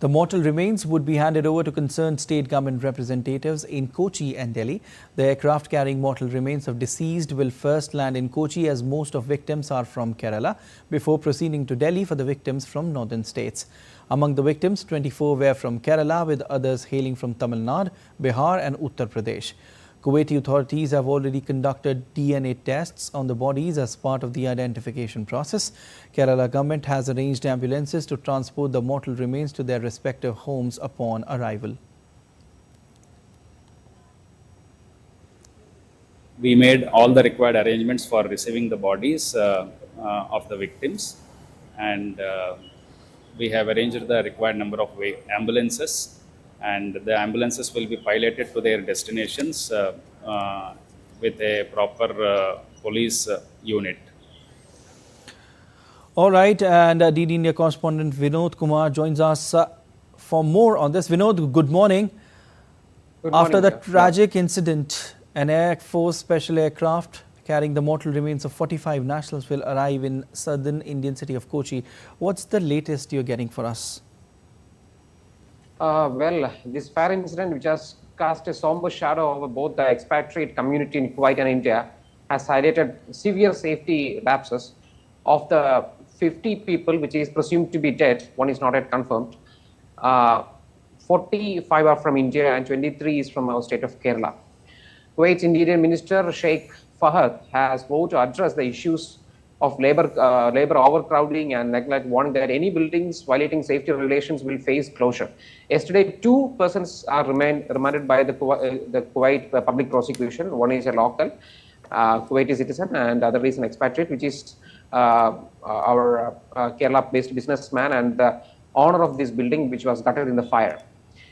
The mortal remains would be handed over to concerned state government representatives in Kochi and Delhi. The aircraft carrying mortal remains of deceased will first land in Kochi, as most of victims are from Kerala, before proceeding to Delhi for the victims from northern states. Among the victims, 24 were from Kerala, with others hailing from Tamil Nadu, Bihar and Uttar Pradesh. Kuwaiti authorities have already conducted DNA tests on the bodies as part of the identification process. Kerala government has arranged ambulances to transport the mortal remains to their respective homes upon arrival. We made all the required arrangements for receiving the bodies of the victims, and we have arranged the required number of ambulances, and the ambulances will be piloted to their destinations with a proper police unit. All right, and DD India correspondent Vinod Kumar joins us for more on this. Vinod, good morning. Good morning. After the tragic incident, an Air Force special aircraft carrying the mortal remains of 45 nationals will arrive in southern Indian city of Kochi. What's the latest you're getting for us? Well, this fire incident, which has cast a somber shadow over both the expatriate community in Kuwait and India, has highlighted severe safety lapses. Of the 50 people which is presumed to be dead, one is not yet confirmed, 45 are from India and 23 is from our state of Kerala. Kuwait's Interior Minister Sheikh Fahad has vowed to address the issues of labor overcrowding and neglect, warning that any buildings violating safety regulations will face closure. Yesterday, 2 persons are remanded by the Kuwait public prosecution. One is a local Kuwaiti citizen, and the other is an expatriate, which is our Kerala-based businessman and the owner of this building, which was gutted in the fire.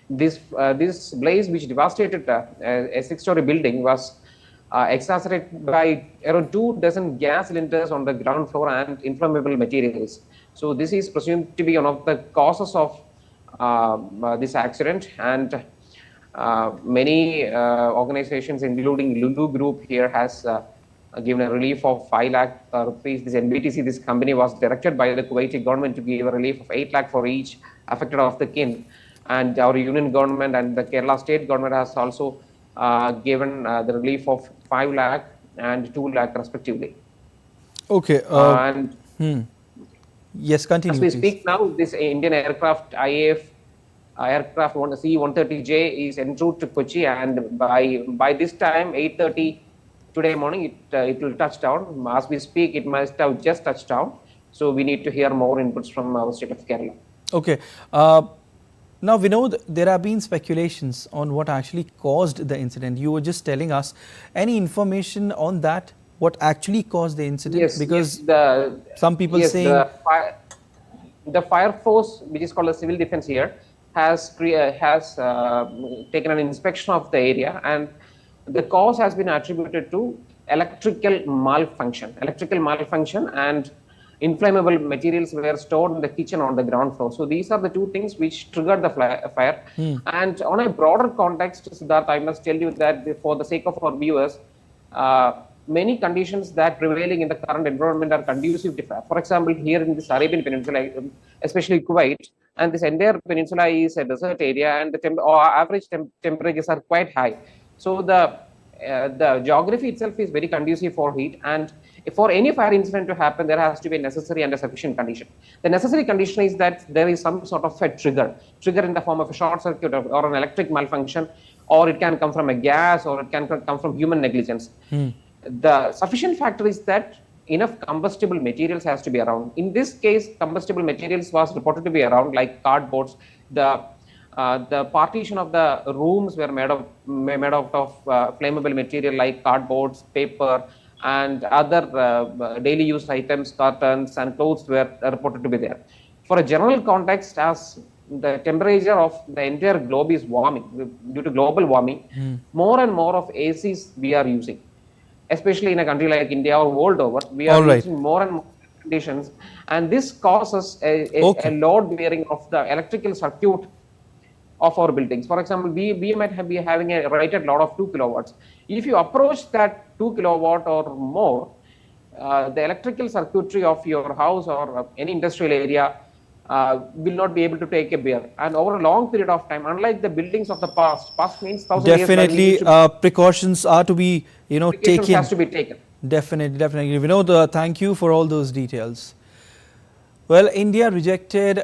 This blaze, which devastated a 6-story building, was exacerbated by around 2 dozen gas cylinders on the ground floor and inflammable materials. So this is presumed to be one of the causes of this accident, and many organizations, including Lulu Group here, has given a relief of 5 lakh rupees. This NBTC, this company, was directed by the Kuwaiti government to give a relief of 8 lakh for each affected of the kin. And our union government and the Kerala state government has also given the relief of 5 lakh and 2 lakh respectively. Okay. Yes, continue. As we please. speak now, this Indian aircraft IAF aircraft C-130J is en route to Kochi, and by this time, 8:30 today morning, it will touch down. As we speak, it must have just touched down. So we need to hear more inputs from our state of Kerala. Okay. Now, Vinod, there have been speculations on what actually caused the incident. You were just telling us any information on that, what actually caused the incident? Yes, because yes, some people saying the fire force, which is called the civil defense here, has taken an inspection of the area, and the cause has been attributed to electrical malfunction, and inflammable materials were stored in the kitchen on the ground floor. So these are the 2 things which triggered the fire. And on a broader context, Siddharth, I must tell you that for the sake of our viewers, many conditions that prevailing in the current environment are conducive to fire. For example, here in this Arabian Peninsula, especially Kuwait, and this entire peninsula is a desert area, and the average temperatures are quite high. So the geography itself is very conducive for heat, and for any fire incident to happen, there has to be a necessary and a sufficient condition. The necessary condition is that there is some sort of a trigger in the form of a short circuit or an electric malfunction, or it can come from a gas, or it can come from human negligence. The sufficient factor is that enough combustible materials has to be around. In this case, combustible materials was reported to be around, like cardboards. The partition of the rooms were made out of flammable material like cardboards, paper, and other daily use items, curtains and clothes were reported to be there. For a general context, as the temperature of the entire globe is warming due to global warming, more and more of ACs we are using, especially in a country like India or world over. We are using more and more conditions, and this causes a load bearing of the electrical circuit of our buildings. For example, we might be having a rated load of 2 kilowatts. If you approach that 2 kilowatt or more, the electrical circuitry of your house or any industrial area will not be able to take a bear. And over a long period of time, unlike the buildings of the past means 1,000 years. Definitely, precautions are to be, taken. Has to be taken. Definitely. Vinod, thank you for all those details. Well, India rejected